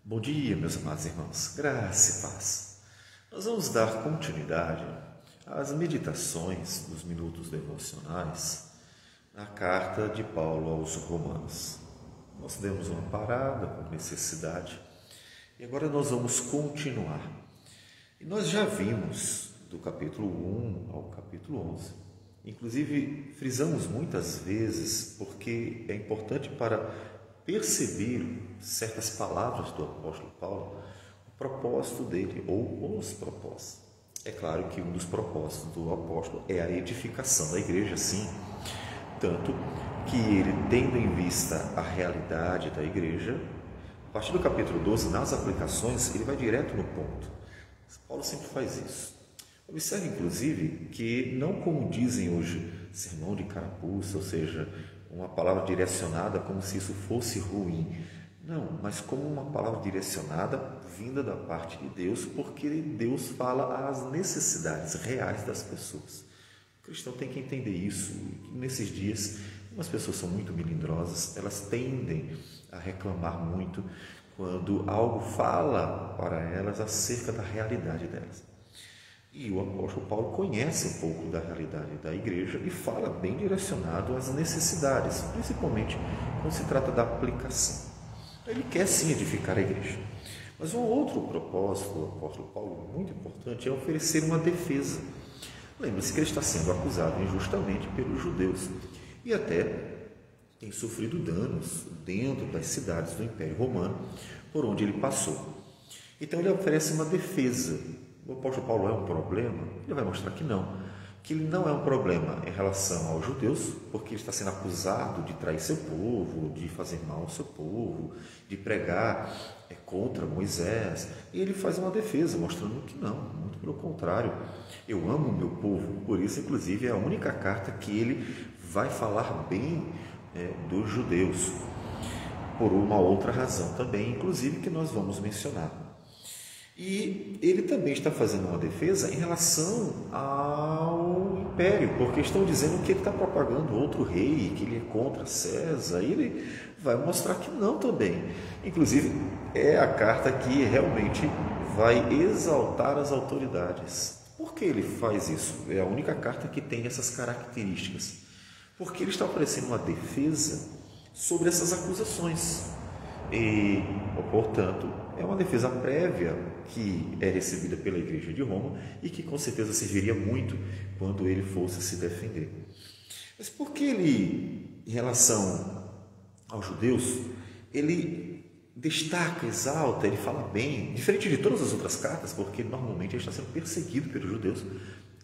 Bom dia, meus amados irmãos, graça e paz. Nós vamos dar continuidade às meditações dos minutos devocionais na carta de Paulo aos Romanos. Nós demos uma parada por necessidade e agora nós vamos continuar. E nós já vimos do capítulo 1 ao capítulo 11. Inclusive, frisamos muitas vezes porque é importante para perceber certas palavras do apóstolo Paulo, o propósito dele, ou os propósitos. É claro que um dos propósitos do apóstolo é a edificação da igreja, sim, tanto que ele, tendo em vista a realidade da igreja, a partir do capítulo 12, nas aplicações, ele vai direto no ponto. Paulo sempre faz isso. Observe, inclusive, que não como dizem hoje, sermão de carapuça, ou seja, uma palavra direcionada como se isso fosse ruim. Não, mas como uma palavra direcionada vinda da parte de Deus, porque Deus fala às necessidades reais das pessoas. O cristão tem que entender isso. Nesses dias, as pessoas são muito melindrosas, elas tendem a reclamar muito quando algo fala para elas acerca da realidade delas. E o apóstolo Paulo conhece um pouco da realidade da igreja e fala bem direcionado às necessidades, principalmente quando se trata da aplicação. Ele quer sim edificar a igreja. Mas um outro propósito do apóstolo Paulo, muito importante, é oferecer uma defesa. Lembre-se que ele está sendo acusado injustamente pelos judeus e até tem sofrido danos dentro das cidades do Império Romano por onde ele passou. Então ele oferece uma defesa. O apóstolo Paulo é um problema? Ele vai mostrar que ele não é um problema em relação aos judeus, porque ele está sendo acusado de trair seu povo, de fazer mal ao seu povo, de pregar contra Moisés, e ele faz uma defesa, mostrando que não, muito pelo contrário, eu amo o meu povo, por isso, inclusive, é a única carta que ele vai falar bem dos judeus, por uma outra razão também, inclusive, que nós vamos mencionar. E ele também está fazendo uma defesa em relação ao império, porque estão dizendo que ele está propagando outro rei, que ele é contra César, e ele vai mostrar que não também. Inclusive, é a carta que realmente vai exaltar as autoridades. Por que ele faz isso? É a única carta que tem essas características. Porque ele está oferecendo uma defesa sobre essas acusações. E, portanto, é uma defesa prévia que é recebida pela Igreja de Roma e que com certeza serviria muito quando ele fosse se defender. Mas por que ele, em relação aos judeus, ele destaca, exalta, ele fala bem, diferente de todas as outras cartas, porque normalmente ele está sendo perseguido pelos judeus,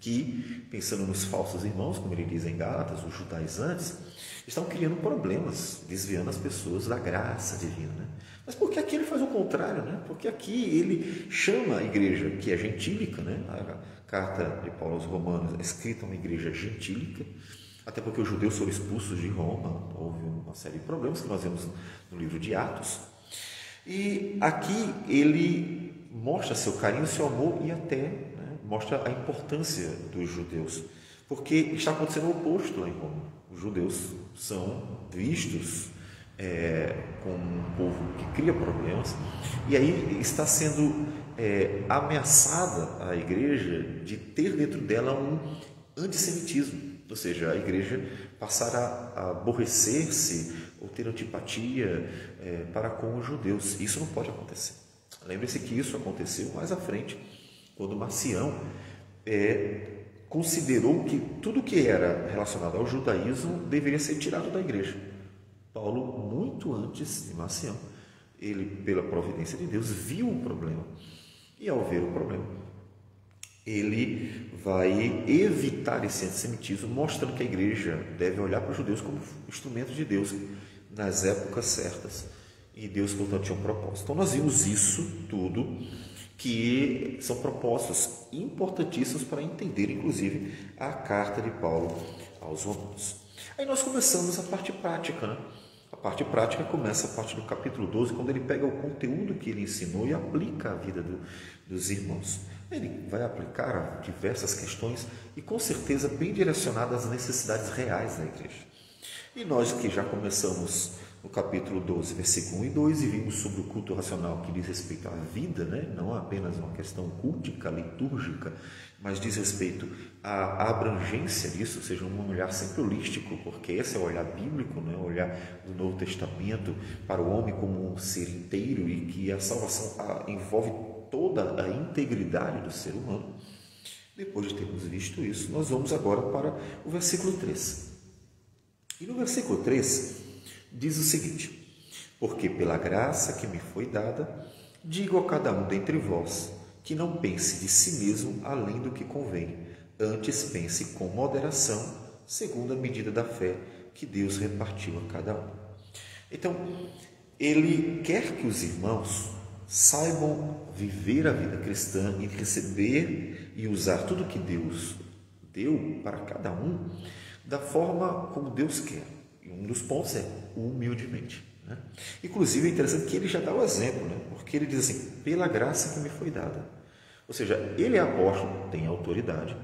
que, pensando nos falsos irmãos, como ele diz em Gálatas, os judaizantes, estão criando problemas, desviando as pessoas da graça divina, né? Mas porque aqui ele faz o contrário, né? Porque aqui ele chama a igreja, que é gentílica, né? A carta de Paulo aos Romanos é escrita uma igreja gentílica, até porque os judeus foram expulsos de Roma, houve uma série de problemas que nós vemos no livro de Atos. E aqui ele mostra seu carinho, seu amor e até mostra a importância dos judeus, porque está acontecendo o oposto lá em Roma. Os judeus são vistos como um povo que cria problemas, e aí está sendo ameaçada a igreja de ter dentro dela um antissemitismo, ou seja, a igreja passar a aborrecer-se ou ter antipatia para com os judeus. Isso não pode acontecer. Lembre-se que isso aconteceu mais à frente, quando Marcião considerou que tudo que era relacionado ao judaísmo deveria ser tirado da igreja. Paulo, muito antes de Marcião, ele, pela providência de Deus, viu o problema. E ao ver o problema, ele vai evitar esse antissemitismo, mostrando que a igreja deve olhar para os judeus como instrumentos de Deus nas épocas certas. E Deus, portanto, tinha um propósito. Então, nós vimos isso tudo, que são propósitos importantíssimos para entender, inclusive, a carta de Paulo aos Romanos. Aí nós começamos a parte prática, né? A parte prática começa a partir do capítulo 12, quando ele pega o conteúdo que ele ensinou e aplica à vida dos irmãos. Ele vai aplicar a diversas questões e, com certeza, bem direcionadas às necessidades reais da igreja. E nós que já começamos no capítulo 12, versículo 1 e 2, e vimos sobre o culto racional que diz respeito à vida, né? Não apenas uma questão cultica, litúrgica, mas diz respeito à abrangência disso, ou seja, um olhar sempre holístico, porque esse é o olhar bíblico, né? O olhar do Novo Testamento para o homem como um ser inteiro, e que a salvação envolve toda a integridade do ser humano. Depois de termos visto isso, nós vamos agora para o versículo 3. E no versículo 3 diz o seguinte: porque pela graça que me foi dada, digo a cada um dentre vós, que não pense de si mesmo além do que convém, antes pense com moderação, segundo a medida da fé que Deus repartiu a cada um. Então, ele quer que os irmãos saibam viver a vida cristã e receber e usar tudo que Deus deu para cada um da forma como Deus quer. E um dos pontos é humildemente, né? Inclusive é interessante que ele já dá o exemplo, né? Porque ele diz assim: pela graça que me foi dada. Ou seja, ele é apóstolo, tem autoridade,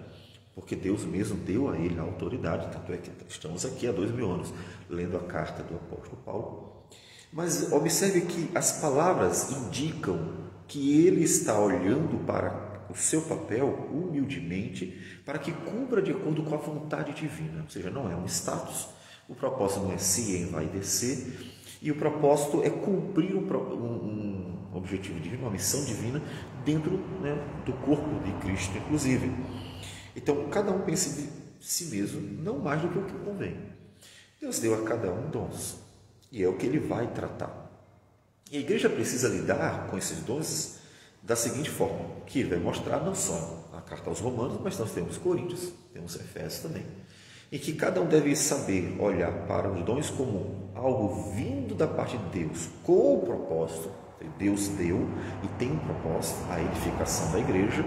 porque Deus mesmo deu a ele a autoridade. Tanto é que estamos aqui há 2000 anos lendo a carta do apóstolo Paulo. Mas observe que as palavras indicam que ele está olhando para o seu papel humildemente, para que cumpra de acordo com a vontade divina. Ou seja, não é um status, o propósito não é se envaidecer, e o propósito é cumprir um objetivo divino, uma missão divina dentro, né, do corpo de Cristo, inclusive. Então, cada um pense de si mesmo, não mais do que o que convém. Deus deu a cada um dons, e é o que ele vai tratar. E a igreja precisa lidar com esses dons da seguinte forma, que ele vai mostrar não só a carta aos Romanos, mas nós temos Coríntios, temos Efésios também, em que cada um deve saber olhar para os dons como algo vindo da parte de Deus, com o propósito. Deus deu e tem um propósito, a edificação da igreja,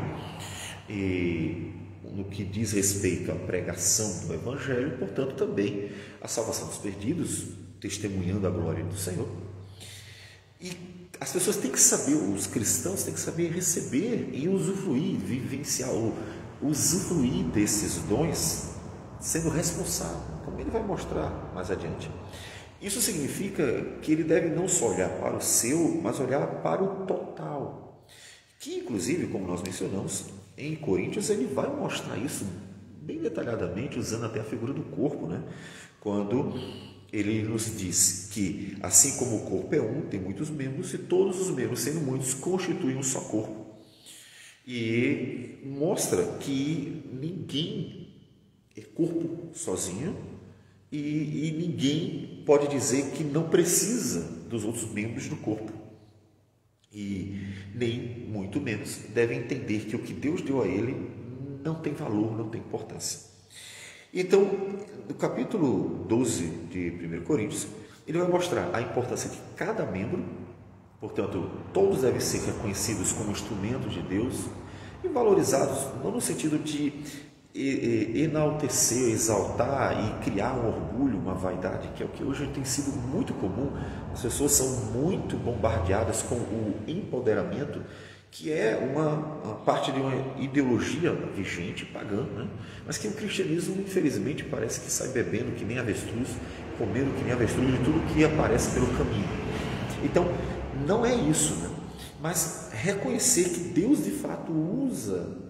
e no que diz respeito à pregação do Evangelho, portanto também a salvação dos perdidos, testemunhando a glória do Senhor. E as pessoas têm que saber, os cristãos têm que saber receber e usufruir, vivenciar, usufruir desses dons, sendo responsável, como ele vai mostrar mais adiante. Isso significa que ele deve não só olhar para o seu, mas olhar para o total. Que, inclusive, como nós mencionamos, em Coríntios, ele vai mostrar isso bem detalhadamente, usando até a figura do corpo, né? Quando ele nos diz que, assim como o corpo é um, tem muitos membros, e todos os membros, sendo muitos, constituem um só corpo. E mostra que ninguém é corpo sozinho, e ninguém pode dizer que não precisa dos outros membros do corpo. E nem, muito menos, deve entender que o que Deus deu a ele não tem valor, não tem importância. Então, no capítulo 12 de 1 Coríntios, ele vai mostrar a importância de cada membro, portanto, todos devem ser reconhecidos como instrumentos de Deus e valorizados, não no sentido de enaltecer, exaltar e criar um orgulho, uma vaidade, que é o que hoje tem sido muito comum. As pessoas são muito bombardeadas com o empoderamento, que é uma parte de uma ideologia vigente, pagã, né? Mas que o cristianismo, infelizmente, parece que sai bebendo que nem avestruz, comendo que nem avestruz de tudo que aparece pelo caminho. Então, não é isso, né? Mas reconhecer que Deus de fato usa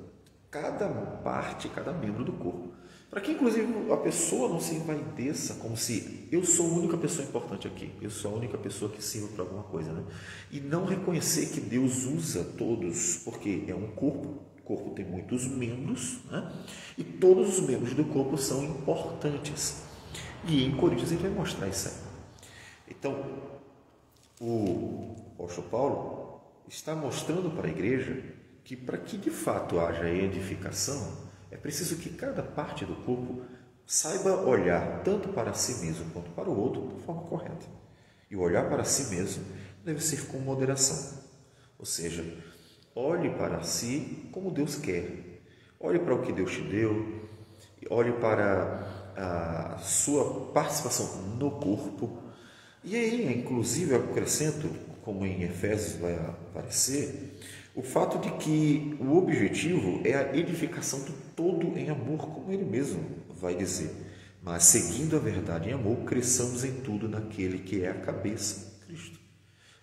cada parte, cada membro do corpo, para que inclusive a pessoa não se envaideça como se eu sou a única pessoa importante aqui, eu sou a única pessoa que sirva para alguma coisa, né? E não reconhecer que Deus usa todos, porque é um corpo, o corpo tem muitos membros, né? E todos os membros do corpo são importantes. E em Coríntios ele vai mostrar isso aí. Então, o apóstolo Paulo está mostrando para a igreja que para que de fato haja edificação, é preciso que cada parte do corpo saiba olhar tanto para si mesmo quanto para o outro de forma correta. E o olhar para si mesmo deve ser com moderação. Ou seja, olhe para si como Deus quer. Olhe para o que Deus te deu, olhe para a sua participação no corpo. E aí, inclusive, eu acrescento, como em Efésios vai aparecer, o fato de que o objetivo é a edificação do todo em amor, como ele mesmo vai dizer. mas seguindo a verdade em amor, cresçamos em tudo naquele que é a cabeça, Cristo,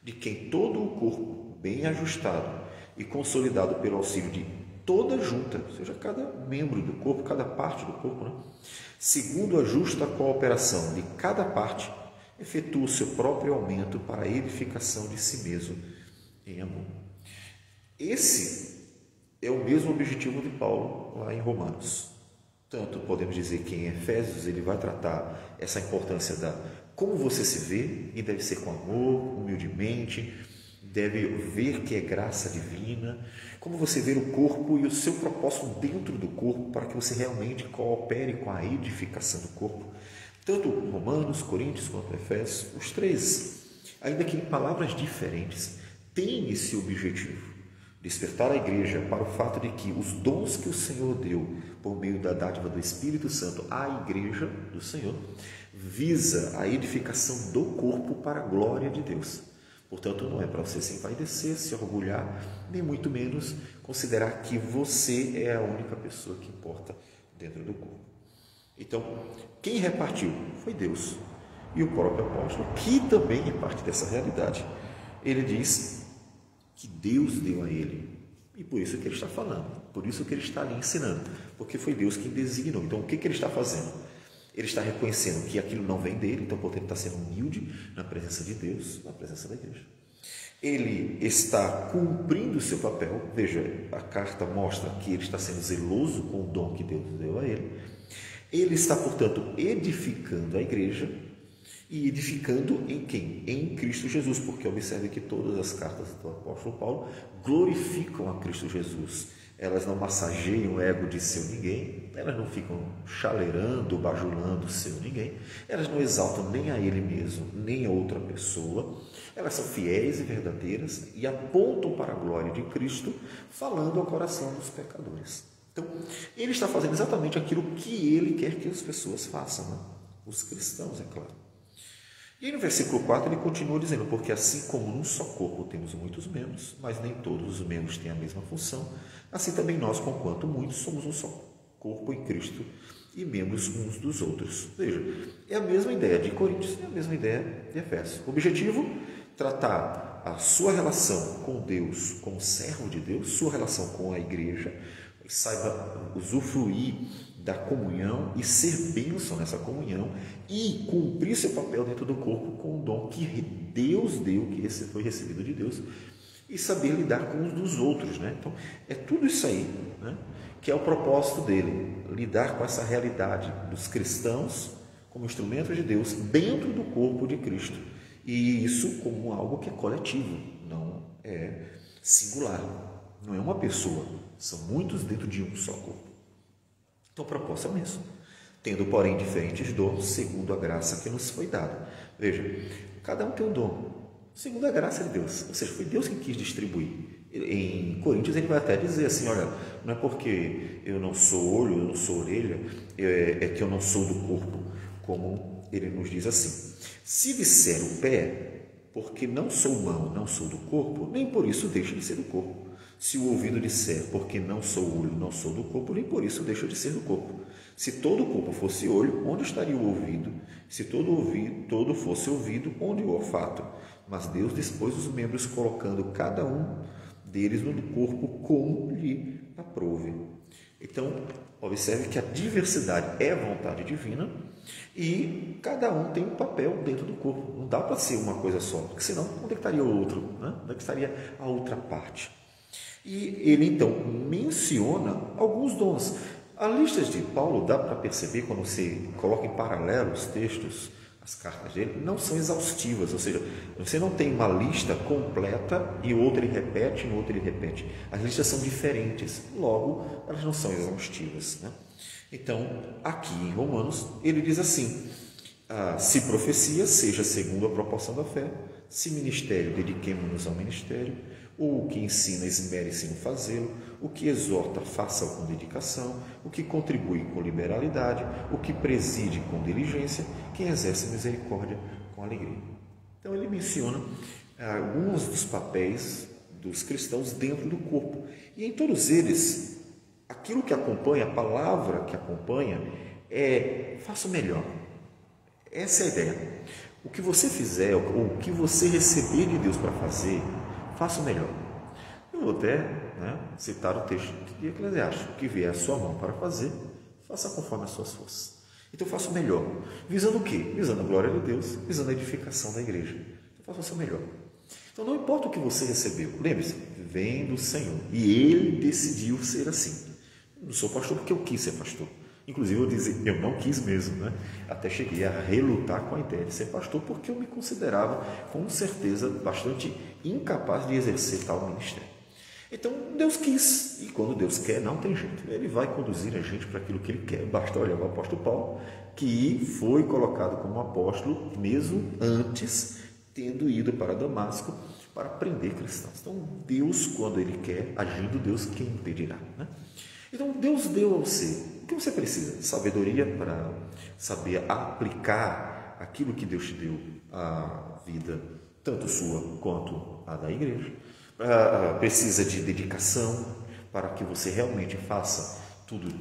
de quem todo o corpo, bem ajustado e consolidado pelo auxílio de toda junta, ou seja, cada membro do corpo, cada parte do corpo, né? Segundo a justa cooperação de cada parte, efetua o seu próprio aumento para a edificação de si mesmo em amor. Esse é o mesmo objetivo de Paulo lá em Romanos. Tanto podemos dizer que em Efésios ele vai tratar essa importância da como você se vê, e deve ser com amor, humildemente, deve ver que é graça divina, como você vê o corpo e o seu propósito dentro do corpo para que você realmente coopere com a edificação do corpo. Tanto Romanos, Coríntios quanto Efésios, os três, ainda que em palavras diferentes, têm esse objetivo. Despertar a igreja para o fato de que os dons que o Senhor deu por meio da dádiva do Espírito Santo à igreja do Senhor visa a edificação do corpo para a glória de Deus. Portanto, não é para você se envaidecer, se orgulhar, nem muito menos considerar que você é a única pessoa que importa dentro do corpo. Então, quem repartiu foi Deus. E o próprio apóstolo, que também é parte dessa realidade, ele diz que Deus deu a ele. E por isso que ele está falando, por isso que ele está ali ensinando, porque foi Deus quem designou. Então, o que ele está fazendo? Ele está reconhecendo que aquilo não vem dele, então, portanto, ele está sendo humilde na presença de Deus, na presença da igreja. Ele está cumprindo o seu papel. Veja, a carta mostra que ele está sendo zeloso com o dom que Deus deu a ele. Ele está, portanto, edificando a igreja. E edificando em quem? Em Cristo Jesus, porque observe que todas as cartas do apóstolo Paulo glorificam a Cristo Jesus. Elas não massageiam o ego de seu ninguém, elas não ficam chaleirando, bajulando seu ninguém, elas não exaltam nem a ele mesmo, nem a outra pessoa. Elas são fiéis e verdadeiras e apontam para a glória de Cristo, falando ao coração dos pecadores. Então, ele está fazendo exatamente aquilo que ele quer que as pessoas façam, né? Os cristãos, é claro. E aí no versículo 4 ele continua dizendo, porque assim como num só corpo temos muitos membros, mas nem todos os membros têm a mesma função, assim também nós, conquanto muitos, somos um só corpo em Cristo e membros uns dos outros. Veja, é a mesma ideia de Coríntios, é a mesma ideia de Efésios. O objetivo, tratar a sua relação com Deus, como servo de Deus, sua relação com a igreja, saiba usufruir da comunhão e ser bênção nessa comunhão e cumprir seu papel dentro do corpo com o dom que Deus deu, que foi recebido de Deus, e saber lidar com uns dos outros, né? Então, é tudo isso aí, né, que é o propósito dele, lidar com essa realidade dos cristãos como instrumentos de Deus dentro do corpo de Cristo, e isso como algo que é coletivo, não é singular, não é uma pessoa, são muitos dentro de um só corpo. Então, a proposta é a mesma, tendo, porém, diferentes dons, segundo a graça que nos foi dada. Veja, cada um tem um dom, segundo a graça de Deus, ou seja, foi Deus quem quis distribuir. Em Coríntios ele vai até dizer assim, olha, não é porque eu não sou olho, eu não sou orelha, é que eu não sou do corpo, como ele nos diz assim, se disser o pé, porque não sou mão, não sou do corpo, nem por isso deixa de ser do corpo. Se o ouvido disser, porque não sou olho, não sou do corpo, nem por isso deixa de ser do corpo. Se todo o corpo fosse olho, onde estaria o ouvido? Se todo fosse ouvido, onde o olfato? Mas Deus dispôs os membros, colocando cada um deles no corpo como lhe aprouve. Então, observe que a diversidade é vontade divina e cada um tem um papel dentro do corpo. Não dá para ser uma coisa só, porque senão onde estaria o outro? Né? Onde estaria a outra parte? E ele então menciona alguns dons. As listas de Paulo, dá para perceber quando você coloca em paralelo os textos, as cartas dele, não são exaustivas, ou seja, você não tem uma lista completa e outra ele repete, e outra ele repete. As listas são diferentes, logo elas não são exaustivas, né? Então, aqui em Romanos, ele diz assim, se profecia, seja segundo a proporção da fé, se ministério, dediquemo-nos ao ministério, o que ensina, esmere-se em fazê-lo, o que exorta, faça-o com dedicação, o que contribui com liberalidade, o que preside com diligência, quem exerce misericórdia com alegria. Então ele menciona alguns dos papéis dos cristãos dentro do corpo. E em todos eles, aquilo que acompanha, a palavra que acompanha, faça o melhor. Essa é a ideia. O que você fizer, ou o que você receber de Deus para fazer, faça o melhor. Eu vou até citar o texto de Eclesiastes: o que vier à sua mão para fazer, faça conforme as suas forças. Então faça o melhor. Visando o quê? Visando a glória de Deus, visando a edificação da igreja. Então faça o seu melhor. Então não importa o que você recebeu, lembre-se, vem do Senhor. E Ele decidiu ser assim. Eu não sou pastor porque eu quis ser pastor. Inclusive eu dizia, eu não quis mesmo, Até cheguei a relutar com a ideia de ser pastor, porque eu me considerava, com certeza, bastante incapaz de exercer tal ministério. Então Deus quis, e quando Deus quer, não tem jeito. Ele vai conduzir a gente para aquilo que Ele quer. Basta olhar o apóstolo Paulo, que foi colocado como apóstolo mesmo antes, tendo ido para Damasco para prender cristãos. Então Deus, quando Ele quer, agindo, Deus quem impedirá, Então Deus deu a você o que você precisa: sabedoria para saber aplicar aquilo que Deus te deu à vida, tanto sua quanto a da igreja. Precisa de dedicação para que você realmente faça tudo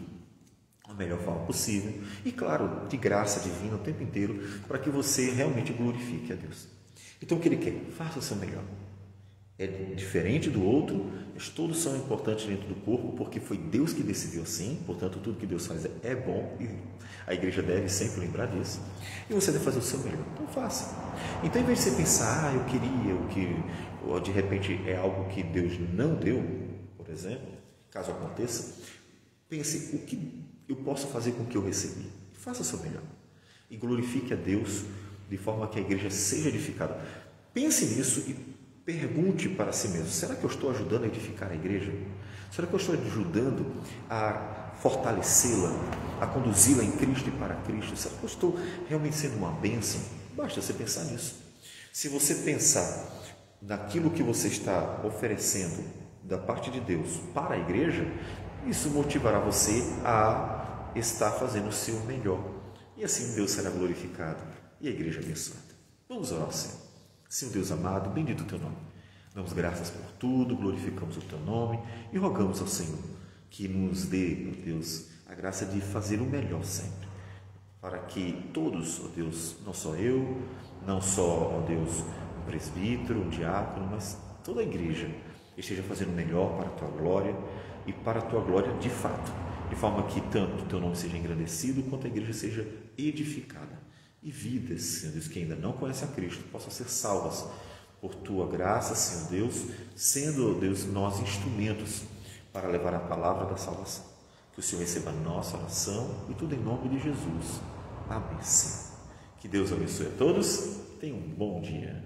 da melhor forma possível. E claro, de graça divina o tempo inteiro, para que você realmente glorifique a Deus. Então o que Ele quer? Faça o seu melhor. É diferente do outro, mas todos são importantes dentro do corpo, porque foi Deus que decidiu assim. Portanto, tudo que Deus faz é bom, e a igreja deve sempre lembrar disso. E você deve fazer o seu melhor. Então faça. Então, em vez de você pensar, eu queria, ou de repente é algo que Deus não deu, por exemplo, caso aconteça, pense o que eu posso fazer com o que eu recebi. Faça o seu melhor. E glorifique a Deus de forma que a igreja seja edificada. Pense nisso e pergunte para si mesmo: será que eu estou ajudando a edificar a igreja? Será que eu estou ajudando a fortalecê-la, a conduzi-la em Cristo e para Cristo? Será que eu estou realmente sendo uma bênção? Basta você pensar nisso. Se você pensar naquilo que você está oferecendo da parte de Deus para a igreja, isso motivará você a estar fazendo o seu melhor. E assim Deus será glorificado e a igreja abençoada. Vamos orar ao Senhor. Senhor Deus amado, bendito o Teu nome. Damos graças por tudo, glorificamos o Teu nome e rogamos ao Senhor que nos dê, ó Deus, a graça de fazer o melhor sempre, para que todos, ó Deus, não só eu, não só, ó Deus, um presbítero, um diácono, mas toda a igreja esteja fazendo o melhor para a Tua glória e para a Tua glória de fato, de forma que tanto o Teu nome seja engrandecido quanto a igreja seja edificada. E vidas, Senhor Deus, que ainda não conhecem a Cristo, possam ser salvas por Tua graça, Senhor Deus, sendo, Deus, nós instrumentos para levar a palavra da salvação. Que o Senhor receba a nossa oração e tudo em nome de Jesus. Amém. Sim. Que Deus abençoe a todos. Tenham um bom dia.